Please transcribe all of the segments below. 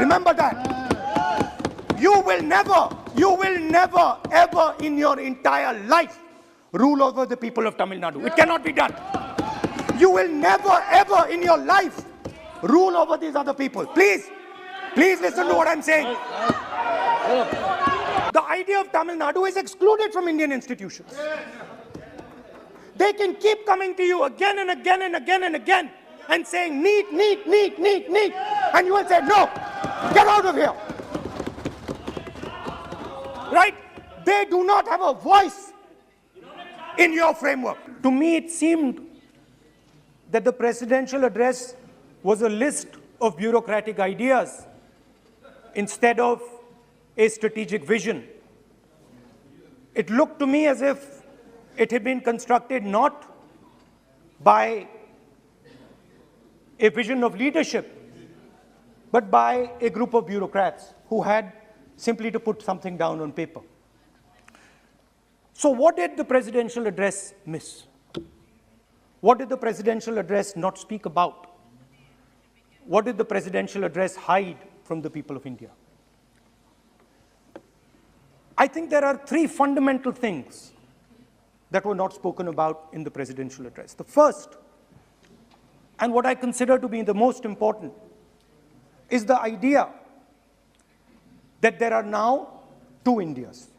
Remember that. You will never, ever in your entire life rule over the people of Tamil Nadu. It cannot be done. You will never, ever in your life rule over these other people. Please listen to what I'm saying. The idea of Tamil Nadu is excluded from Indian institutions. They can keep coming to you again and again and again and again and saying need, and you will say no, get out of here. Right? They do not have a voice in your framework. To me, it seemed that the presidential address was a list of bureaucratic ideas instead of a strategic vision. It looked to me as if it had been constructed not by a vision of leadership, but by a group of bureaucrats who had simply to put something down on paper. So what did the presidential address miss? What did the presidential address not speak about? What did the presidential address hide from the people of India? I think there are three fundamental things that were not spoken about in the presidential address. The first, and what I consider to be the most important, is the idea that there are now two Indias.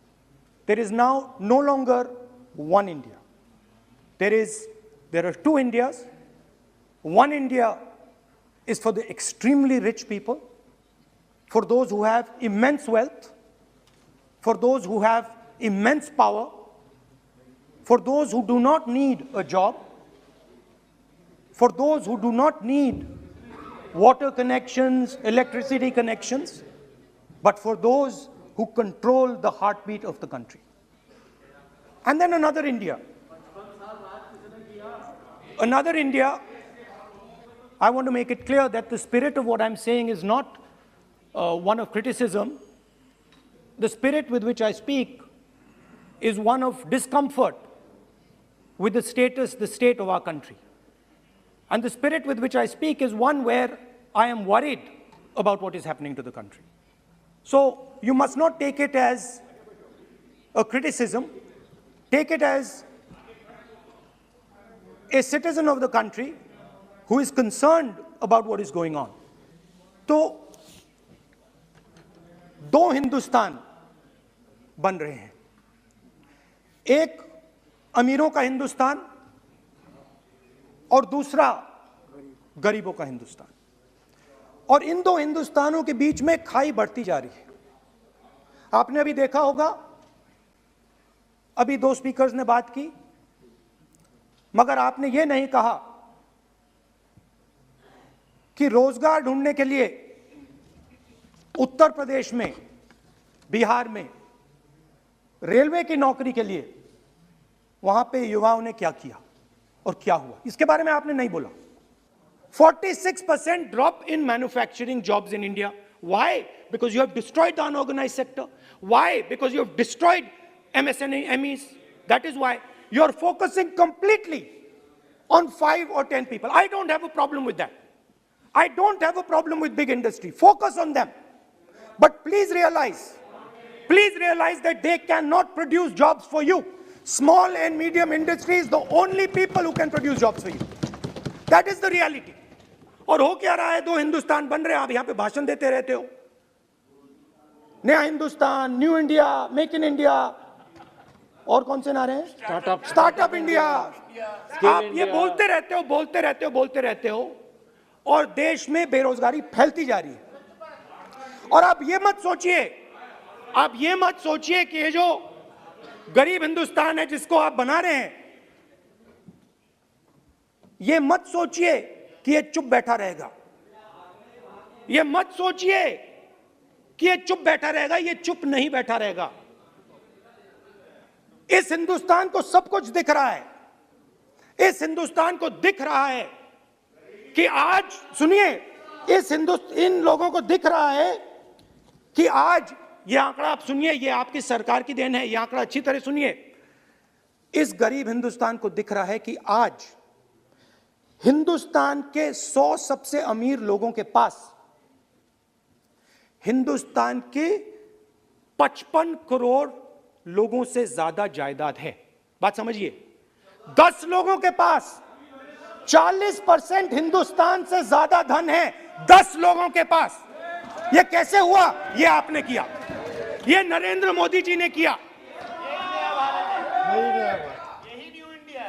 There is now no longer one India. There are two Indias. One India is for the extremely rich people, for those who have immense wealth, for those who have immense power, for those who do not need a job, for those who do not need water connections, electricity connections, but for those who control the heartbeat of the country. And then another India. Another India, I want to make it clear that the spirit of what I'm saying is not one of criticism. The spirit with which I speak is one of discomfort with the state of our country. And the spirit with which I speak is one where I am worried about what is happening to the country. So you must not take it as a criticism. Take it as a citizen of the country who is concerned about what is going on. तो दो हिंदुस्तान बन रहे हैं. एक अमीरों का हिंदुस्तान और दूसरा गरीबों का हिंदुस्तान. और इन दो हिंदुस्तानों के बीच में खाई बढ़ती जा रही है. आपने अभी देखा होगा, अभी दो स्पीकर्स ने बात की, मगर आपने ये नहीं कहा कि रोजगार ढूंढने के लिए उत्तर प्रदेश में, बिहार में रेलवे की नौकरी के लिए वहां पे युवाओं ने क्या किया और क्या हुआ, इसके बारे में आपने नहीं बोला. 46% drop in manufacturing jobs in India. Why? Because you have destroyed the unorganized sector. Why? Because you have destroyed MSMEs. That is why you are focusing completely on 5 or 10 people. I don't have a problem with that. I don't have a problem with big industry. Focus on them. But please realize that they cannot produce jobs for you. Small and medium industry is the only people who can produce jobs for you. That is the reality. और हो क्या रहा है, दो हिंदुस्तान बन रहे हैं. आप यहाँ पे भाषण देते रहते हो, नया Hindustan, new India, make in India, और कौन से नारे हैं, स्टार्टअप इंडिया. आप ये बोलते रहते हो और देश में बेरोजगारी फैलती जा रही है. और आप ये मत सोचिए कि ये जो गरीब हिंदुस्तान है जिसको आप बना रहे हैं, ये मत सोचिए कि ये चुप बैठा रहेगा. ये मत सोचिए कि ये चुप बैठा रहेगा. ये चुप नहीं बैठा रहेगा. इस हिंदुस्तान को सब कुछ दिख रहा है. इस हिंदुस्तान को दिख रहा है कि आज, सुनिए, इन लोगों को दिख रहा है कि आज, ये आंकड़ा आप सुनिए, ये आपकी सरकार की देन है, ये आंकड़ा अच्छी तरह सुनिए. इस गरीब हिंदुस्तान को दिख रहा है कि आज हिंदुस्तान के 100 सबसे अमीर लोगों के पास हिंदुस्तान के 55 करोड़ लोगों से ज्यादा जायदाद है। बात समझिए, 10 लोगों के पास 40% हिंदुस्तान से ज्यादा धन है, 10 लोगों के पास। यह कैसे हुआ? यह आपने किया, यह नरेंद्र मोदी जी ने किया।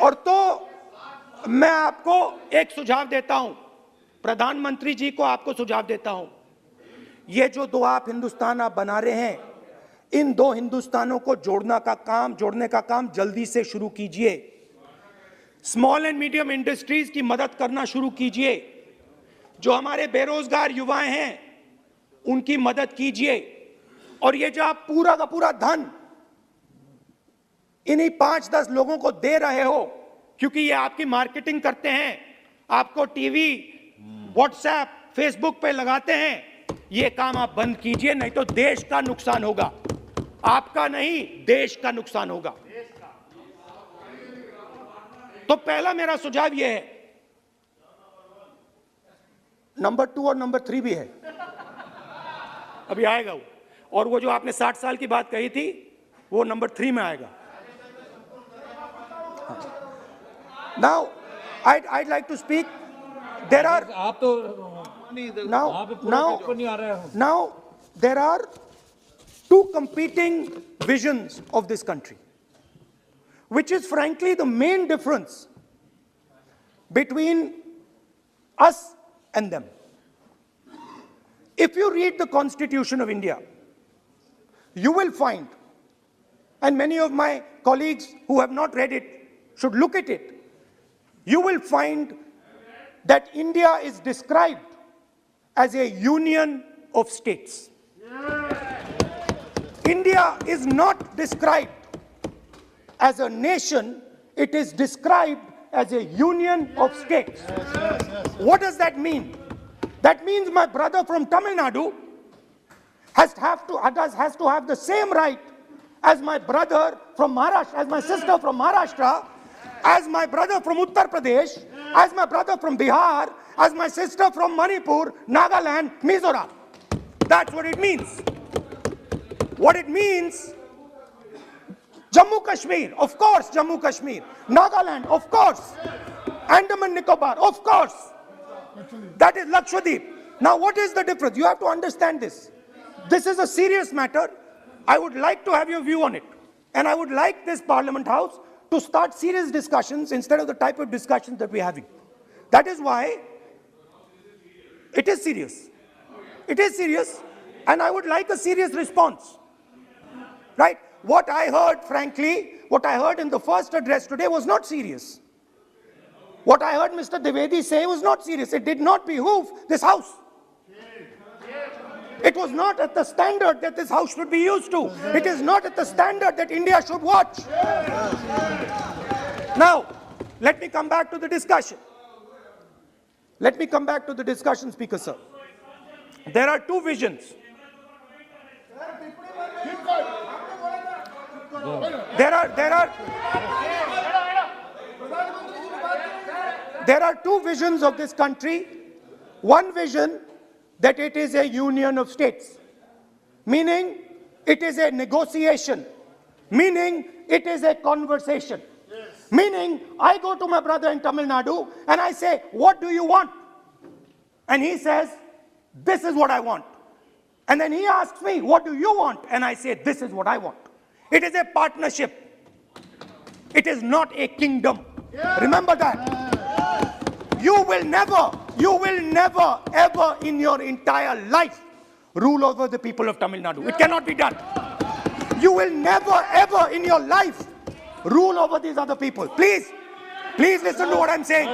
और तो मैं आपको एक सुझाव देता हूं, प्रधानमंत्री जी को आपको सुझाव देता हूं, ये जो दो आप हिंदुस्तान आप बना रहे हैं, इन दो हिंदुस्तानों को जोड़ने का काम जल्दी से शुरू कीजिए। स्मॉल एंड मीडियम इंडस्ट्रीज की मदद करना शुरू कीजिए। जो हमारे बेरोजगार युवाएं हैं उनकी मदद कीजिए। और ये जो आप पूरा का पूरा धन इन्हीं 5-10 लोगों को दे रहे हो, क्योंकि ये आपकी मार्केटिंग करते हैं, आपको टीवी, व्हाट्सएप, फेसबुक पे लगाते हैं, ये काम आप बंद कीजिए, नहीं तो देश का नुकसान होगा। आपका नहीं, देश का नुकसान होगा। तो पहला मेरा सुझाव यह है, नंबर 2 और नंबर 3 भी है, अभी आएगा वो। और वो जो आपने 60 साल की बात कही थी, वो नंबर 3 में आएगा। Now, I'd like to speak. There are आप तो now there are two competing visions of this country, which is frankly the main difference between us and them. If you read the Constitution of India, you will find, and many of my colleagues who have not read it should look at it, you will find that India is described as a union of states. India is not described as a nation, it is described as a union of states. What does that mean? That means my brother from Tamilnadu has to have the same right as my brother from Maharashtra, as my sister from Maharashtra, as my brother from Uttar Pradesh, as my brother from Bihar, as my sister from Manipur, Nagaland, Mizoram. That's what it means. What it means, Jammu Kashmir, of course Jammu Kashmir, Nagaland, of course, Andaman Nicobar, of course. That is Lakshadweep. Now what is the difference? You have to understand this. This is a serious matter. I would like to have your view on it. And I would like this Parliament House to start serious discussions instead of the type of discussions that we're having. That is why it is serious. It is serious, and I would like a serious response. Right? What I heard, frankly, what I heard in the first address today was not serious. What I heard Mr. Dwivedi say was not serious. It did not behoove this House. It was not at the standard that this House should be used to. It is not at the standard that India should watch. Now, let me come back to the discussion. Let me come back to the discussion, Speaker Sir. There are two visions. There are two visions of this country. One vision that it is a union of states, meaning it is a negotiation, meaning it is a conversation, meaning I go to my brother in Tamil Nadu and I say, what do you want? And he says, this is what I want. And then he asks me, what do you want? And I say, this is what I want. It is a partnership. It is not a kingdom. Remember that. You will never, ever in your entire life rule over the people of Tamil Nadu. It cannot be done. You will never, ever in your life rule over these other people. Please listen to what I'm saying.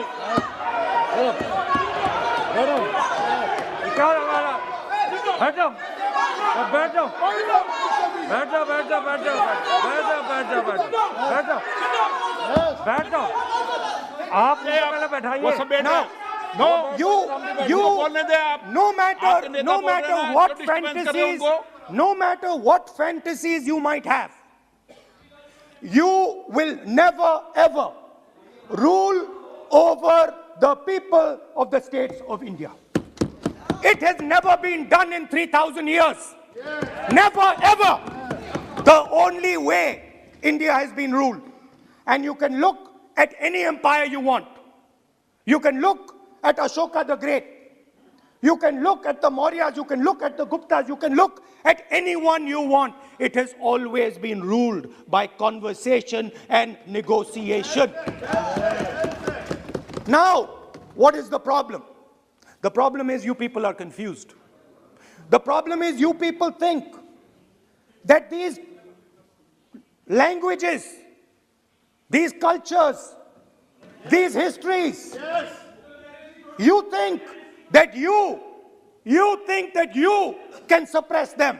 No matter what fantasies you might have, you will never ever rule over the people of the states of India. It has never been done in 3,000 years. Never, ever. The only way India has been ruled. And you can look at any empire you want. You can look at Ashoka the Great. You can look at the Mauryas, you can look at the Guptas, you can look at anyone you want. It has always been ruled by conversation and negotiation. Now, what is the problem? The problem is you people are confused. The problem is you people think that these languages, these cultures, these histories, you think that you can suppress them.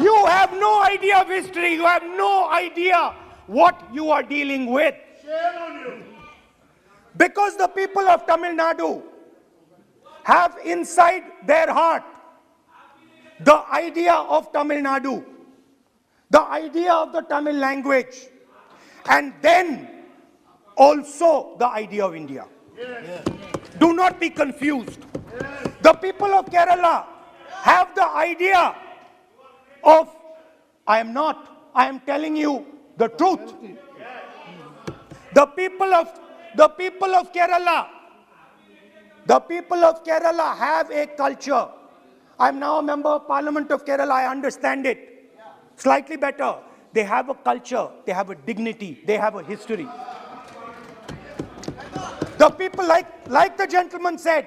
You have no idea of history. You have no idea what you are dealing with. Shame on you. Because the people of Tamil Nadu have inside their heart the idea of Tamil Nadu, the idea of the Tamil language, and then also the idea of India. Yes. Do not be confused. The people of Kerala have the idea of, I am telling you the truth. The people of Kerala have a culture. I am now a member of Parliament of Kerala. I understand it slightly better. They have a culture, they have a dignity, they have a history. The people, like the gentleman said,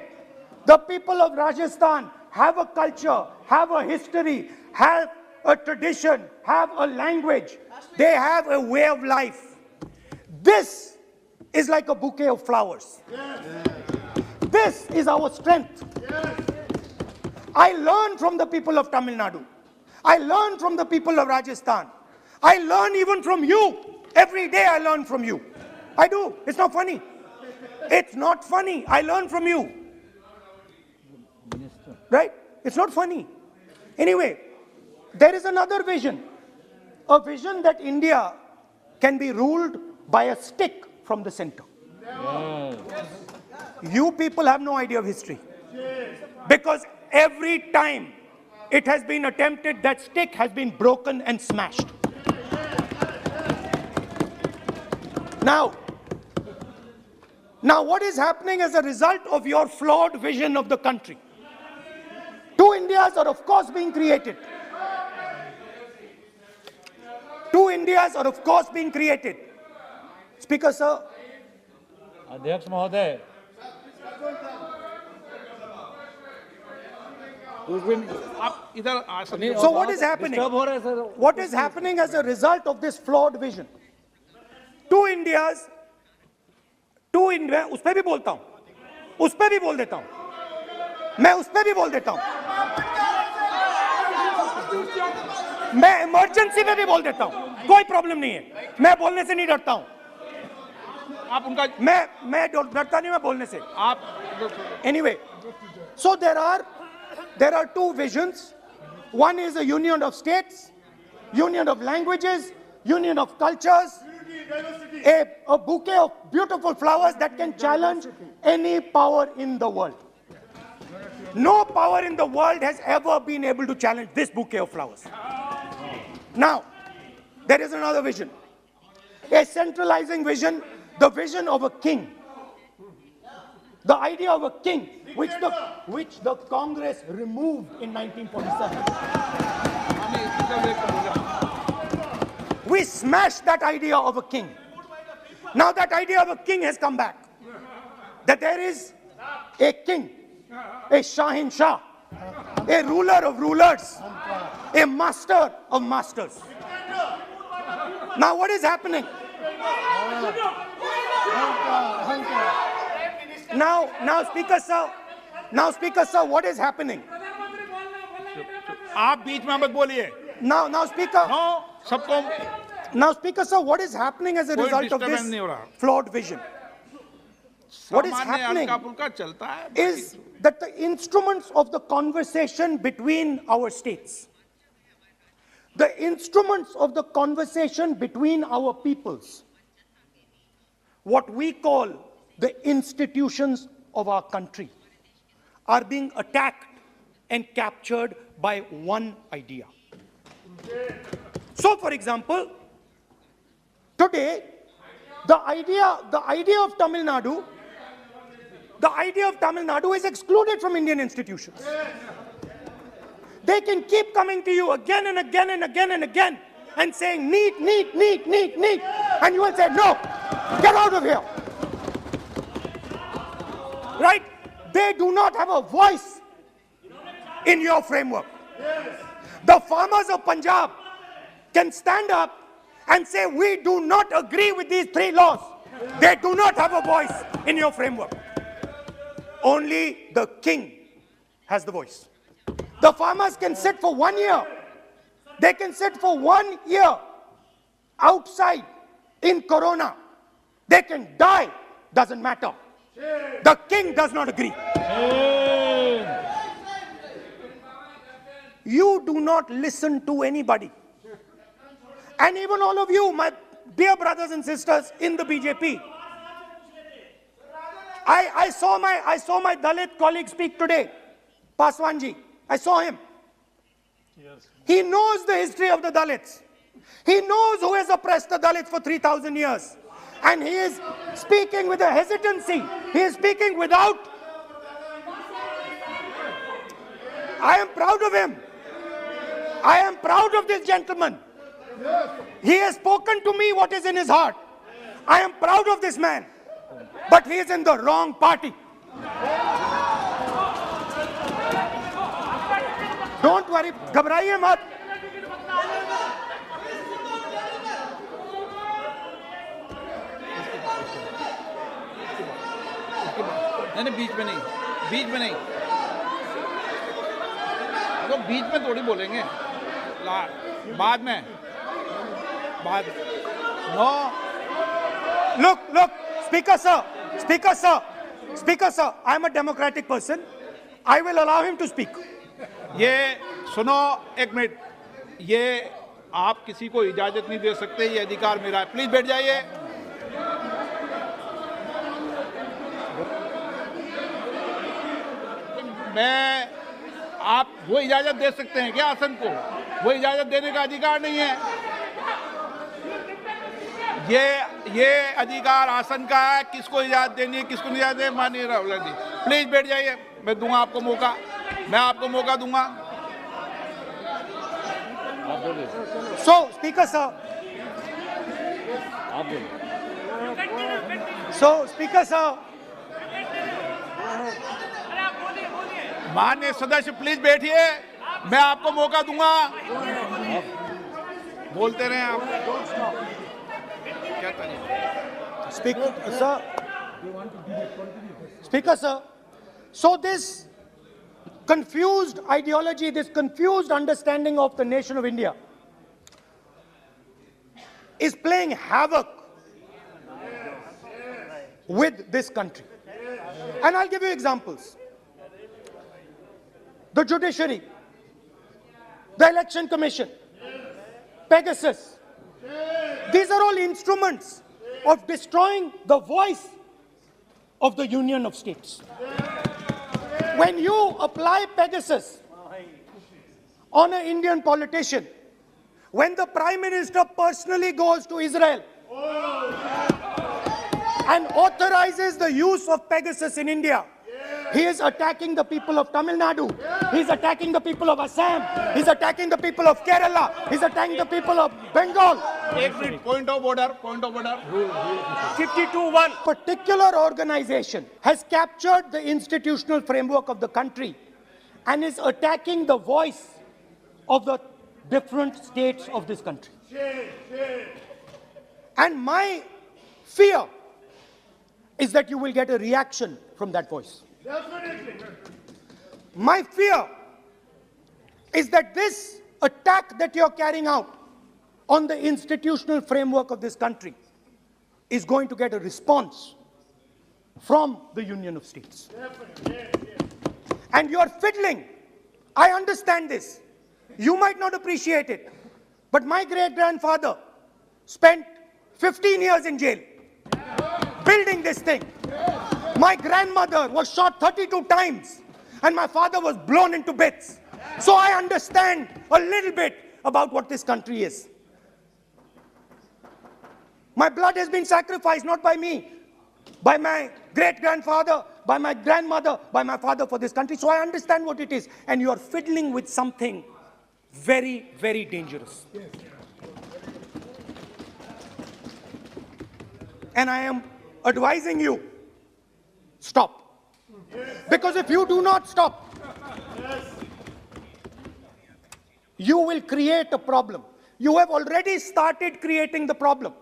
the people of Rajasthan have a culture, have a history, have a tradition, have a language. They have a way of life. This is like a bouquet of flowers. Yes. This is our strength. Yes. I learn from the people of Tamil Nadu. I learn from the people of Rajasthan. I learn even from you. Every day I learn from you. I do. It's not funny. It's not funny. I learn from you. Right? It's not funny. Anyway, there is another vision. A vision that India can be ruled by a stick from the center. You people have no idea of history. Because every time it has been attempted, that stick has been broken and smashed. Now what is happening as a result of your flawed vision of the country? Two Indias are of course being created. Two Indias are of course being created. Speaker sir. अध्यक्ष महोदय, आप इधर आ सकते हैं। So what is happening? What is happening as a result of this flawed vision? Two Indias, उस पे भी बोलता हूं, उस पे भी बोल देता हूं, मैं उस पे भी बोल देता हूं, मैं इमरजेंसी में भी बोल देता हूं, कोई प्रॉब्लम नहीं है, मैं बोलने से नहीं डरता हूं, आप उनका मैं डरता नहीं, मैं बोलने से आप anyway. So there are two visions. One is a union of states, union of languages, union of cultures, a bouquet of beautiful flowers that can challenge any power in the world. No power in the world has ever been able to challenge this bouquet of flowers. Now, there is another vision, a centralizing vision, the vision of a king. The idea of a king, which the Congress removed in 1947. We smashed that idea of a king. Now that idea of a king has come back. That there is a king, a Shahin Shah, a ruler of rulers, a master of masters. Now what is happening? Now Speaker sir, what is happening? आप बीच में मत बोलिए। Now Speaker. No, सबको। Now Speaker sir, what is happening as a result of this flawed vision? What is happening is that the instruments of the conversation between our states, the instruments of the conversation between our peoples, what we call the institutions of our country, are being attacked and captured by one idea. So, for example, today, the idea of Tamil Nadu is excluded from Indian institutions. They can keep coming to you again and again and again and again and saying, neat, neat, neat, neat, neat. And you will say, no, get out of here. Right? They do not have a voice in your framework. The farmers of Punjab can stand up and say, we do not agree with these 3 laws. They do not have a voice in your framework. Only the king has the voice. The farmers can sit for 1 year. They can sit for 1 year outside in Corona. They can die, doesn't matter. The king does not agree. You do not listen to anybody. And even all of you, my dear brothers and sisters in the BJP, I saw my Dalit colleague speak today, Paswanji. I saw him. Yes. He knows the history of the Dalits. He knows who has oppressed the Dalits for 3,000 years. And he is speaking with a hesitancy. He is speaking without. I am proud of him. I am proud of this gentleman. He has spoken to me what is in his heart. I am proud of this man. But he is in the wrong party. Don't worry, घबराइए मत. नहीं, बीच में नहीं, तो बीच में थोड़ी बोलेंगे, बाद में, no. Look, Speaker sir, I am a democratic person. I will allow him to speak. ये सुनो एक मिनट, ये आप किसी को इजाजत नहीं दे सकते, ये अधिकार मेरा है. प्लीज बैठ जाइए. मैं, आप वो इजाजत दे सकते हैं क्या आसन को? वो इजाजत देने का अधिकार नहीं है. ये अधिकार आसन का है. किसको इजाजत देनी है, किसको नहीं इजाजत देनी, माननीय राहुल गांधी प्लीज बैठ जाइए. मैं दूंगा आपको मौका, मैं आपको मौका दूंगा. So, Speaker sir. माननीय सदस्य प्लीज बैठिए, मैं आपको मौका दूंगा. बोलते रहे आप. क्या करें? Speaker sir. So this confused ideology, this confused understanding of the nation of India is playing havoc with this country. And I'll give you examples. The judiciary, the election commission, Pegasus. These are all instruments of destroying the voice of the Union of States. When you apply Pegasus on an Indian politician, when the Prime Minister personally goes to Israel and authorizes the use of Pegasus in India, he is attacking the people of Tamilnadu. He is attacking the people of Assam. He is attacking the people of Kerala. He is attacking the people of Bengal. Point of order. 52-1. Particular organization has captured the institutional framework of the country and is attacking the voice of the different states of this country. And my fear is that you will get a reaction from that voice. My fear is that this attack that you're carrying out on the institutional framework of this country is going to get a response from the Union of States. And you're fiddling. I understand this. You might not appreciate it. But my great-grandfather spent 15 years in jail building this thing. My grandmother was shot 32 times. and my father was blown into bits. So I understand a little bit about what this country is. My blood has been sacrificed, not by me, by my great-grandfather, by my grandmother, by my father for this country. So I understand what it is. And you are fiddling with something very, very dangerous. And I am advising you, stop. Because if you do not stop, you will create a problem. You have already started creating the problem.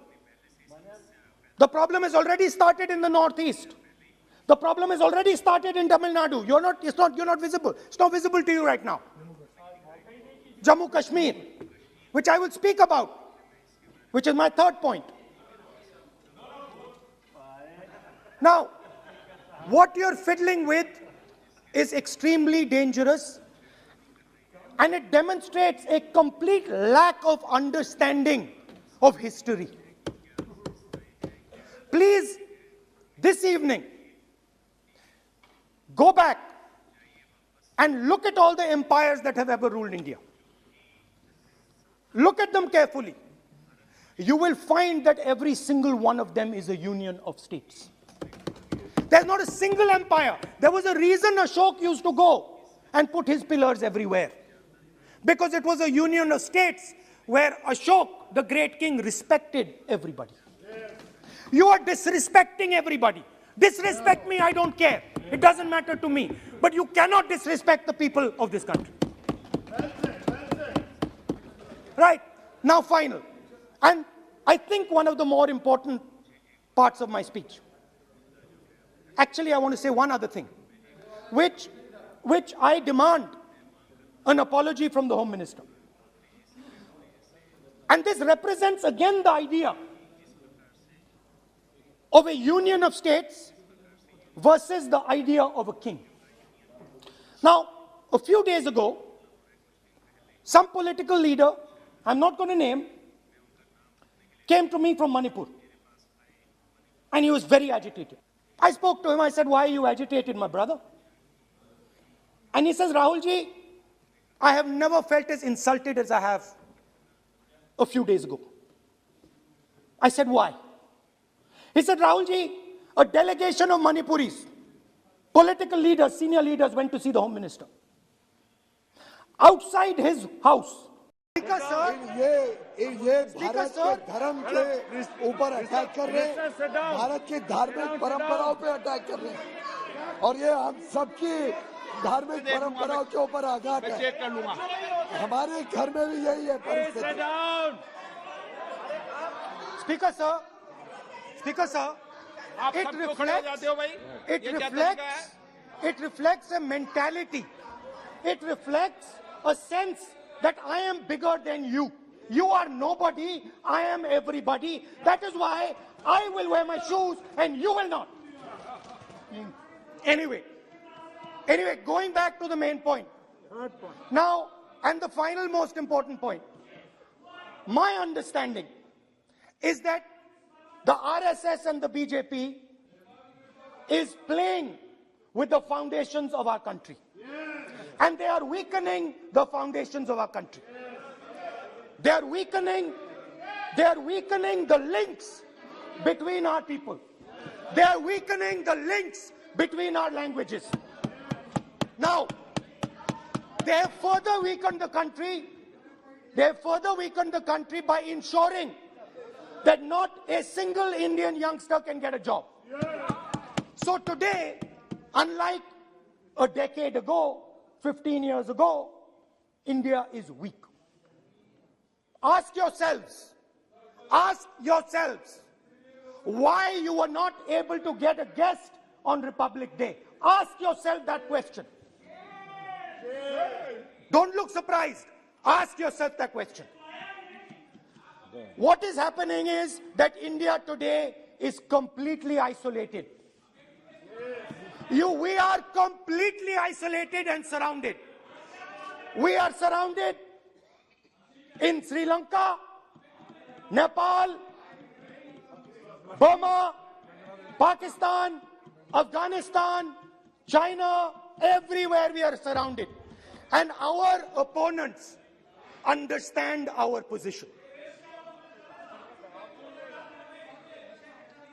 The problem has already started in the Northeast. The problem has already started in Tamilnadu. You're not visible. It's not visible to you right now. Jammu Kashmir, which I will speak about, which is my third point. Now, what you're fiddling with is extremely dangerous, and it demonstrates a complete lack of understanding of history. Please, this evening, go back and look at all the empires that have ever ruled India. Look at them carefully. You will find that every single one of them is a union of states. There's not a single empire. There was a reason Ashok used to go and put his pillars everywhere. Because it was a union of states where Ashok, the great king, respected everybody. You are disrespecting everybody. Disrespect me, I don't care. It doesn't matter to me. But you cannot disrespect the people of this country. Right. Now, final. And I think one of the more important parts of my speech. Actually, I want to say one other thing, which I demand an apology from the Home Minister. And this represents again the idea of a union of states versus the idea of a king. Now, a few days ago, some political leader, I'm not going to name, came to me from Manipur. And he was very agitated. I spoke to him, I said, why are you agitated, my brother? And he says, Rahul ji, I have never felt as insulted as I have a few days ago. I said, why? He said, Rahul ji, a delegation of Manipuris, political leaders, senior leaders went to see the Home Minister. Outside his house. Speaker, sir. ये भारत के धर्म के ऊपर attack कर रहे हैं, भारत की धार्मिक परंपराओं पे अटैक कर रहे हैं, और ये हम सबकी धार्मिक परंपराओं के ऊपर आघात है। हमारे घर में भी यही है परिस्थिति। Speaker, sir. Speaker, sir. It reflects a mentality. It reflects a sense that I am bigger than you. You are nobody, I am everybody. That is why I will wear my shoes and you will not. Anyway, going back to the main point. Now, and the final most important point. My understanding is that the RSS and the BJP is playing with the foundations of our country. And they are weakening the foundations of our country. They are weakening the links between our people. They are weakening the links between our languages. Now, they have further weakened the country. They have further weakened the country by ensuring that not a single Indian youngster can get a job. So today, unlike a decade ago, 15 years ago, India is weak. Ask yourselves, why you were not able to get a guest on Republic Day. Ask yourself that question. Don't look surprised. Ask yourself that question. What is happening is that India today is completely isolated. We are completely isolated and surrounded. We are surrounded in Sri Lanka, Nepal, Burma, Pakistan, Afghanistan, China, everywhere we are surrounded. And our opponents understand our position.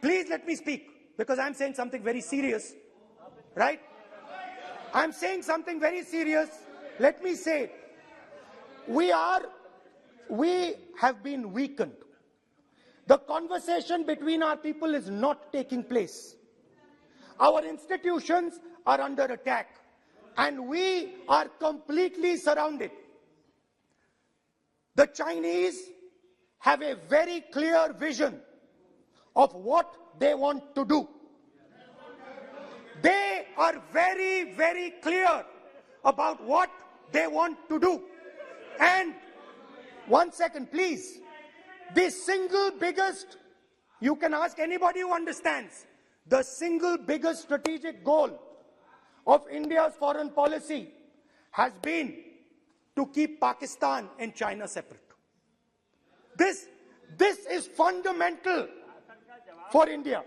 Please let me speak, because I'm saying something very serious, right? I'm saying something very serious. Let me say, we have been weakened. The conversation between our people is not taking place. Our institutions are under attack, and we are completely surrounded. The Chinese have a very clear vision of what they want to do. They are very, very clear about what they want to do. And one second, please. The single biggest, you can ask anybody who understands, the single biggest strategic goal of India's foreign policy has been to keep Pakistan and China separate. This is fundamental for India.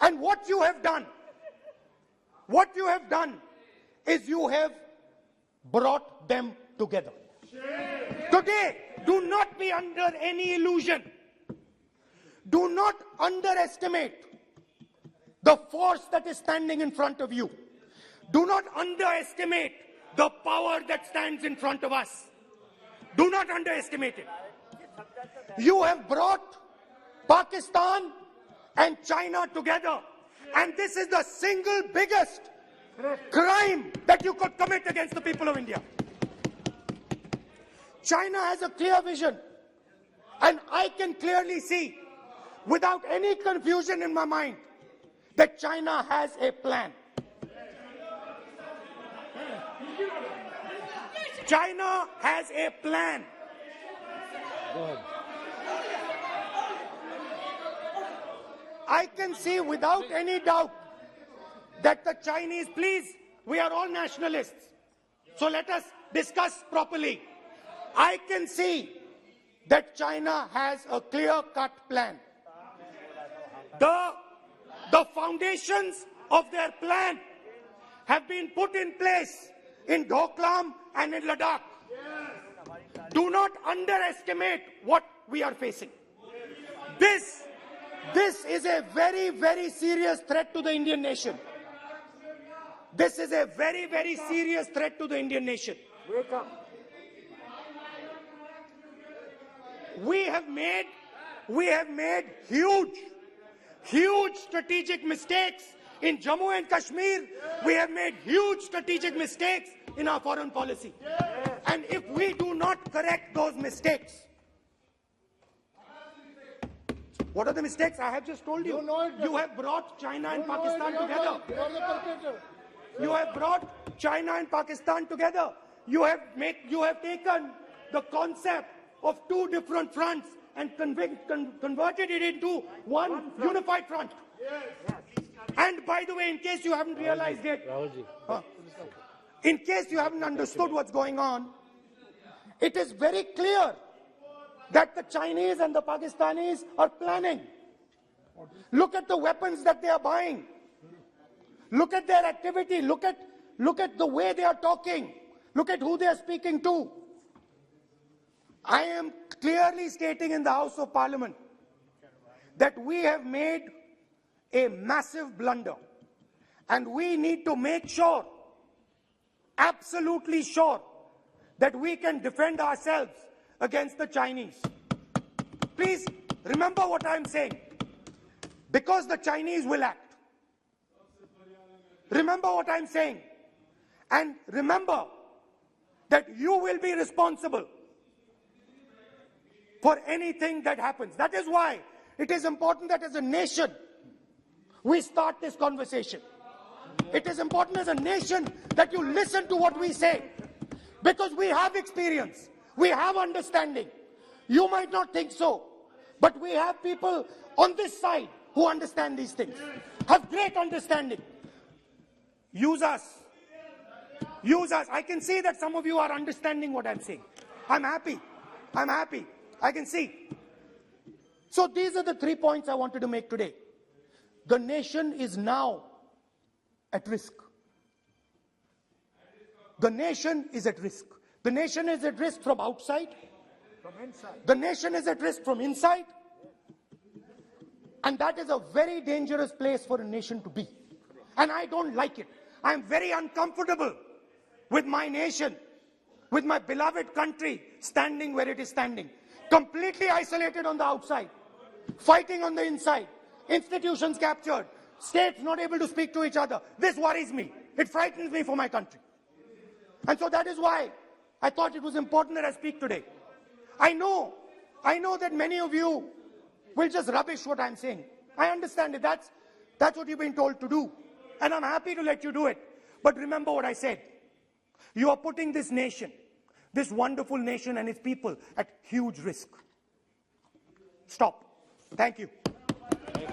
And what you have done is you have brought them together. Today, do not be under any illusion. Do not underestimate the force that is standing in front of you. Do not underestimate the power that stands in front of us. Do not underestimate it. You have brought Pakistan and China together, and this is the single biggest crime that you could commit against the people of India. China has a clear vision, and I can clearly see, without any confusion in my mind, that China has a plan. China has a plan. I can see without any doubt that the Chinese, please, we are all nationalists, so let us discuss properly. I can see that China has a clear-cut plan. The foundations of their plan have been put in place in Doklam and in Ladakh. Do not underestimate what we are facing. This is a very, very serious threat to the Indian nation. This is a very, very serious threat to the Indian nation. We have made huge strategic mistakes in Jammu and Kashmir. We have made huge strategic mistakes in our foreign policy. And if we do not correct those mistakes, what are the mistakes? I have just told you. You have brought China and Pakistan together. You have brought China and Pakistan together. You have taken the concept of two different fronts and converted it into one unified front. And by the way, in case you haven't realized it, in case you haven't understood what's going on, it is very clear that the Chinese and the Pakistanis are planning. Look at the weapons that they are buying. Look at their activity. Look at the way they are talking. Look at who they are speaking to. I am clearly stating in the House of Parliament that we have made a massive blunder, and we need to make sure, absolutely sure, that we can defend ourselves against the Chinese. Please remember what I am saying, because the Chinese will act. Remember what I am saying, and remember that you will be responsible for anything that happens. That is why it is important that as a nation, we start this conversation. It is important as a nation that you listen to what we say, because we have experience, we have understanding. You might not think so, but we have people on this side who understand these things, have great understanding. Use us. Use us. I can see that some of you are understanding what I'm saying. I'm happy. I'm happy. I can see. So these are the 3 points I wanted to make today. The nation is now at risk. The nation is at risk. The nation is at risk from outside. From inside. The nation is at risk from inside. And that is a very dangerous place for a nation to be. And I don't like it. I'm very uncomfortable with my nation, with my beloved country standing where it is standing. Completely isolated on the outside, fighting on the inside, institutions captured, states not able to speak to each other. This worries me. It frightens me for my country. And so that is why I thought it was important that I speak today. I know that many of you will just rubbish what I'm saying. I understand it. That's what you've been told to do. And I'm happy to let you do it. But remember what I said. You are putting this nation, this wonderful nation and its people at huge risk. Stop. Thank you.